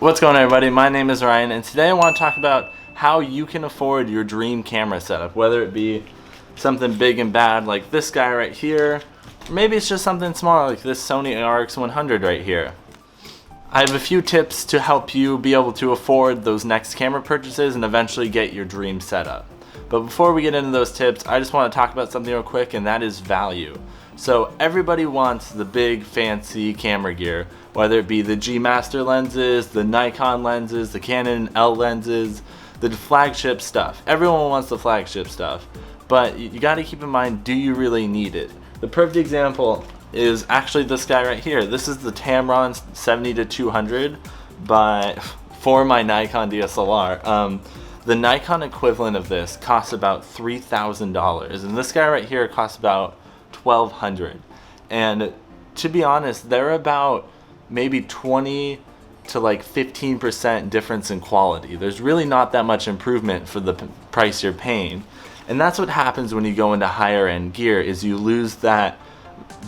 What's going on, everybody? My name is Ryan, and today I want to talk about how you can afford your dream camera setup, whether it be something big and bad like this guy right here, or maybe it's just something smaller like this Sony RX100 right here. I have a few tips to help you be able to afford those next camera purchases and eventually get your dream setup. But before we get into those tips, I just want to talk about something real quick, and that is value. So everybody wants the big fancy camera gear, whether it be the G Master lenses, the Nikon lenses, the Canon L lenses, the flagship stuff. Everyone wants the flagship stuff, but you got to keep in mind, do you really need it? The perfect example is actually this guy right here. This is the Tamron 70-200 for my Nikon DSLR. The Nikon equivalent of this costs about $3,000, and this guy right here costs about $1,200. And to be honest, they're about maybe 20 to like 15% difference in quality. There's really not that much improvement for the price you're paying. And that's what happens when you go into higher end gear, is you lose that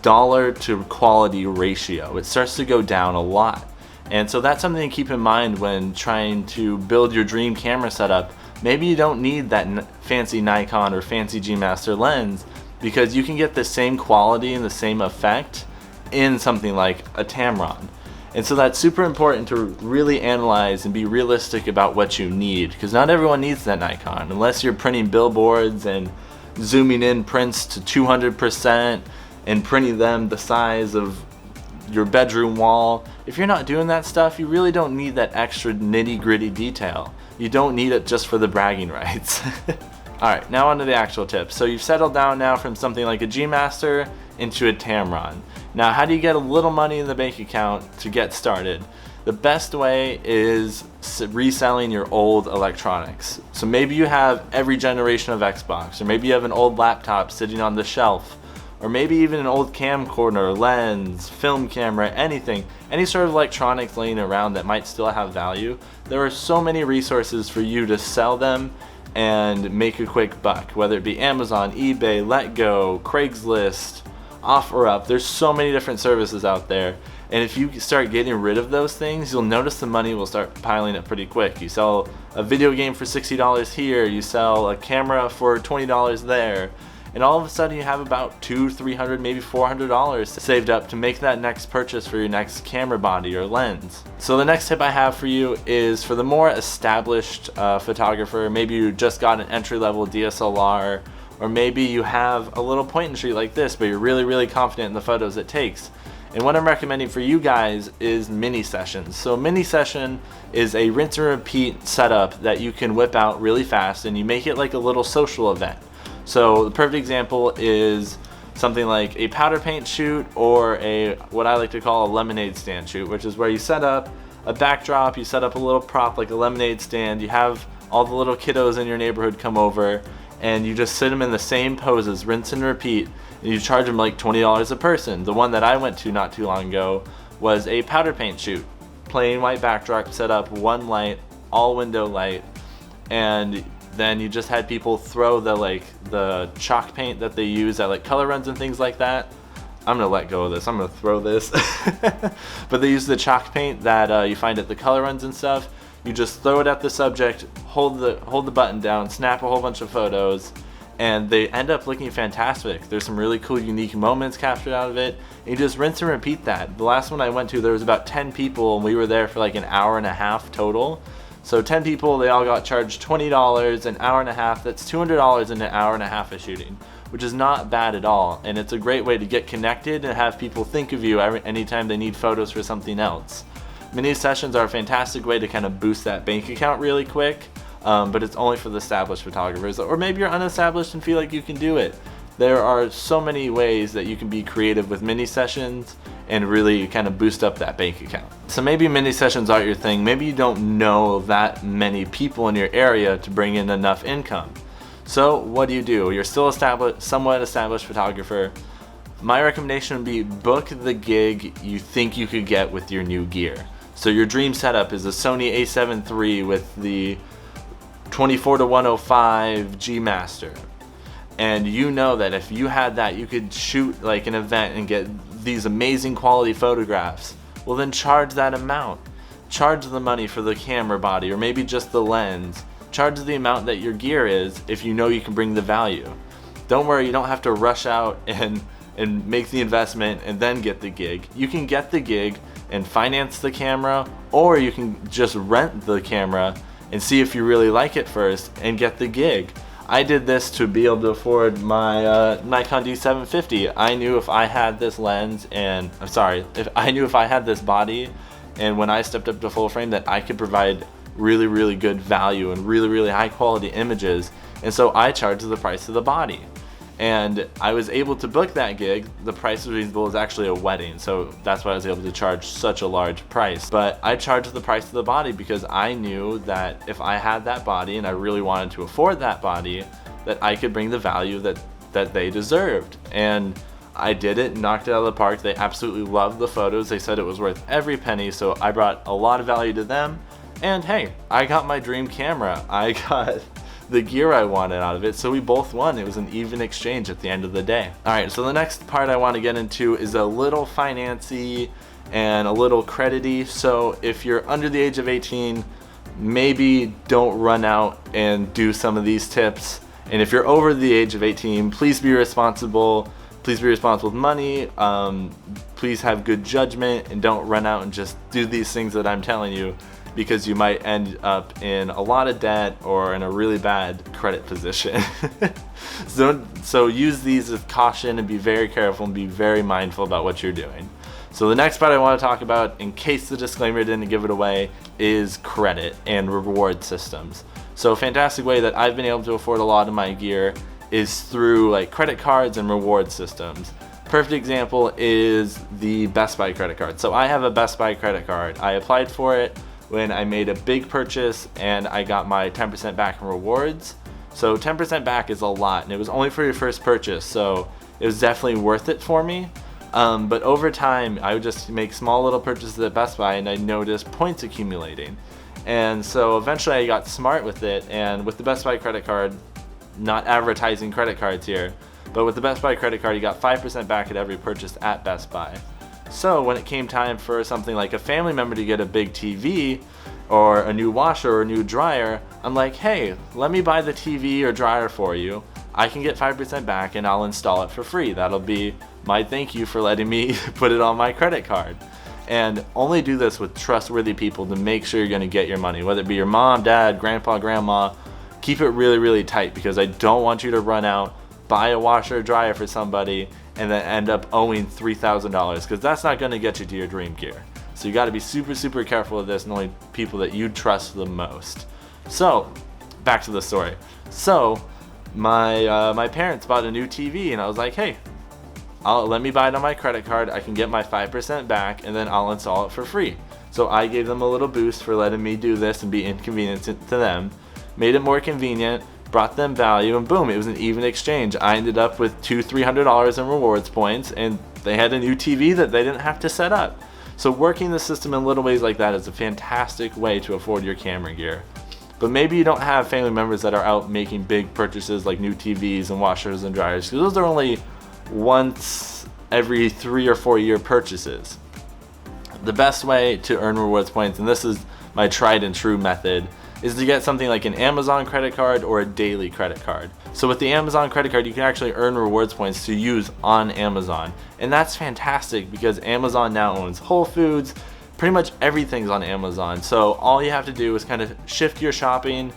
dollar to quality ratio. It starts to go down a lot. And so that's something to keep in mind when trying to build your dream camera setup. Maybe you don't need that fancy Nikon or fancy G Master lens, because you can get the same quality and the same effect in something like a Tamron. And so that's super important to really analyze and be realistic about what you need, because not everyone needs that Nikon unless you're printing billboards and zooming in prints to 200% and printing them the size of your bedroom wall. If you're not doing that stuff, you really don't need that extra nitty-gritty detail. You don't need it just for the bragging rights. Alright, now on to the actual tips. So you've settled down now from something like a G Master into a Tamron. Now, how do you get a little money in the bank account to get started? The best way is reselling your old electronics. So maybe you have every generation of Xbox, or maybe you have an old laptop sitting on the shelf, or maybe even an old camcorder, lens, film camera, anything, any sort of electronics laying around that might still have value. There are so many resources for you to sell them and make a quick buck, whether it be Amazon, eBay, Letgo, Craigslist, OfferUp. There's so many different services out there, and if you start getting rid of those things, you'll notice the money will start piling up pretty quick. You sell a video game for $60 here, you sell a camera for $20 there, and all of a sudden you have about $200, $300, maybe $400 saved up to make that next purchase for your next camera body or lens. So the next tip I have for you is for the more established photographer. Maybe you just got an entry-level DSLR, or maybe you have a little point and shoot like this, but you're really confident in the photos it takes. And what I'm recommending for you guys is mini sessions. So a mini session is a rinse and repeat setup that you can whip out really fast, and you make it like a little social event. So the perfect example is something like a powder paint shoot, or what I like to call a lemonade stand shoot, which is where you set up a backdrop, you set up a little prop like a lemonade stand, you have all the little kiddos in your neighborhood come over, and you just sit them in the same poses, rinse and repeat, and you charge them like $20 a person. The one that I went to not too long ago was a powder paint shoot. Plain white backdrop, set up one light, all window light, and then you just had people throw the chalk paint that they use at like color runs and things like that. I'm gonna let go of this, I'm gonna throw this. But they use the chalk paint that you find at the color runs and stuff. You just throw it at the subject, hold the button down, snap a whole bunch of photos, and they end up looking fantastic. There's some really cool, unique moments captured out of it. And you just rinse and repeat that. The last one I went to, there was about 10 people, and we were there for like an hour and a half total. So 10 people, they all got charged $20, an hour and a half. That's $200 in an hour and a half of shooting, which is not bad at all. And it's a great way to get connected and have people think of you anytime they need photos for something else. Mini sessions are a fantastic way to kind of boost that bank account really quick, but it's only for the established photographers, or maybe you're unestablished and feel like you can do it. There are so many ways that you can be creative with mini sessions and really kind of boost up that bank account. So maybe mini sessions aren't your thing. Maybe you don't know that many people in your area to bring in enough income. So what do? You're still somewhat established photographer. My recommendation would be book the gig you think you could get with your new gear. So your dream setup is a Sony a7 III with the 24-105 G Master. And you know that if you had that, you could shoot like an event and get these amazing quality photographs. Well, then charge that amount. charge the money for the camera body or maybe just the lens. Charge the amount that your gear is if you know you can bring the value. Don't worry, you don't have to rush out and make the investment and then get the gig. You can get the gig and finance the camera, or you can just rent the camera and see if you really like it first and get the gig. I did this to be able to afford my Nikon D750. I knew if I had this lens and, I knew if I had this body and when I stepped up to full frame that I could provide really, really good value and really, really high quality images. And so I charged the price of the body. And I was able to book that gig. The price was reasonable. It was actually a wedding, so that's why I was able to charge such a large price. But I charged the price of the body because I knew that if I had that body and I really wanted to afford that body, that I could bring the value that they deserved. And I did it, knocked it out of the park. They absolutely loved the photos. They said it was worth every penny, so I brought a lot of value to them. And hey, I got my dream camera. I got the gear I wanted out of it, so we both won. It was an even exchange at the end of the day. Alright, so the next part I want to get into is a little financy and a little credity. So if you're under the age of 18, maybe don't run out and do some of these tips. And if you're over the age of 18, please be responsible. Please be responsible with money. Please have good judgment and don't run out and just do these things that I'm telling you, because you might end up in a lot of debt or in a really bad credit position. So use these with caution and be very careful and be very mindful about what you're doing. So the next part I want to talk about, in case the disclaimer didn't give it away, is credit and reward systems. So a fantastic way that I've been able to afford a lot of my gear is through like credit cards and reward systems. Perfect example is the Best Buy credit card. So I have a Best Buy credit card. I applied for it when I made a big purchase and I got my 10% back in rewards. So 10% back is a lot, and it was only for your first purchase, so it was definitely worth it for me. But over time, I would just make small little purchases at Best Buy and I noticed points accumulating. And so eventually I got smart with it, and with the Best Buy credit card, not advertising credit cards here, but with the Best Buy credit card, you got 5% back at every purchase at Best Buy. So when it came time for something like a family member to get a big TV or a new washer or a new dryer, I'm like, hey, let me buy the TV or dryer for you. I can get 5% back and I'll install it for free. That'll be my thank you for letting me put it on my credit card. And only do this with trustworthy people to make sure you're going to get your money, whether it be your mom, dad, grandpa, grandma. Keep it really, really tight, because I don't want you to run out, buy a washer or dryer for somebody, and then end up owing $3,000, because that's not going to get you to your dream gear. So you got to be super, super careful with this, and only people that you trust the most. So back to the story. So my parents bought a new TV, and I was like, hey, let me buy it on my credit card. I can get my 5% back, and then I'll install it for free. So I gave them a little boost for letting me do this and be inconvenient to them. Made it more convenient, brought them value, and boom, it was an even exchange. I ended up with $200-300 in rewards points, and they had a new TV that they didn't have to set up. So working the system in little ways like that is a fantastic way to afford your camera gear. But maybe you don't have family members that are out making big purchases like new TVs and washers and dryers, because those are only once every 3 or 4 year purchases. The best way to earn rewards points, and this is my tried and true method, is to get something like an Amazon credit card or a daily credit card. So with the Amazon credit card, you can actually earn rewards points to use on Amazon. And that's fantastic because Amazon now owns Whole Foods. Pretty much everything's on Amazon. So all you have to do is kind of shift your shopping,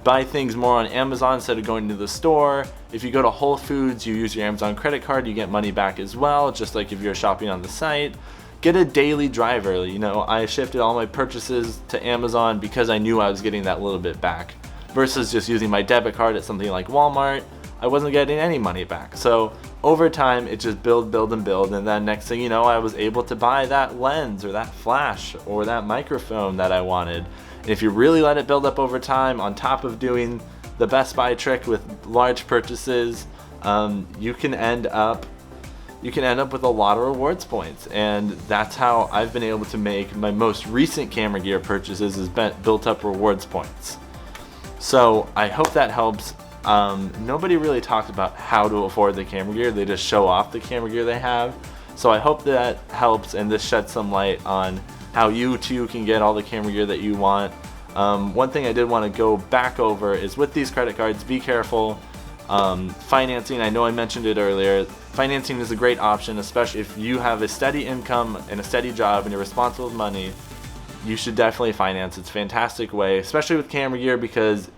buy things more on Amazon instead of going to the store. If you go to Whole Foods, you use your Amazon credit card, you get money back as well, just like if you're shopping on the site. Get a daily driver. You know, I shifted all my purchases to Amazon because I knew I was getting that little bit back, versus just using my debit card at something like Walmart. I wasn't getting any money back. So over time, it just build, and then next thing you know, I was able to buy that lens or that flash or that microphone that I wanted. And if you really let it build up over time, on top of doing the Best Buy trick with large purchases, you can end up with a lot of rewards points. And that's how I've been able to make my most recent camera gear purchases, is built up rewards points. So I hope that helps. Nobody really talked about how to afford the camera gear. They just show off the camera gear they have. So I hope that helps, and this sheds some light on how you too can get all the camera gear that you want. One thing I did want to go back over is with these credit cards, be careful. Financing, I know I mentioned it earlier, financing is a great option, especially if you have a steady income and a steady job and you're responsible with money. You should definitely finance. It's a fantastic way, especially with camera gear, because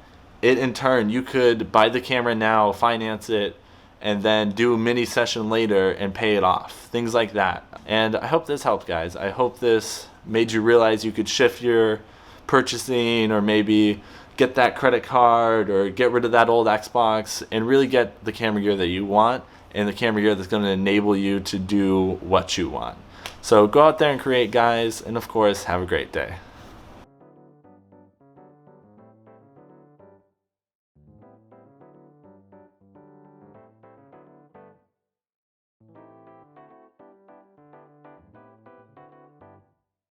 it in turn, you could buy the camera now, finance it, and then do a mini session later and pay it off. Things like that. And I hope this helped, guys. I hope this made you realize you could shift your purchasing, or maybe get that credit card, or get rid of that old Xbox and really get the camera gear that you want, and the camera gear that's going to enable you to do what you want. So go out there and create, guys, and of course, have a great day.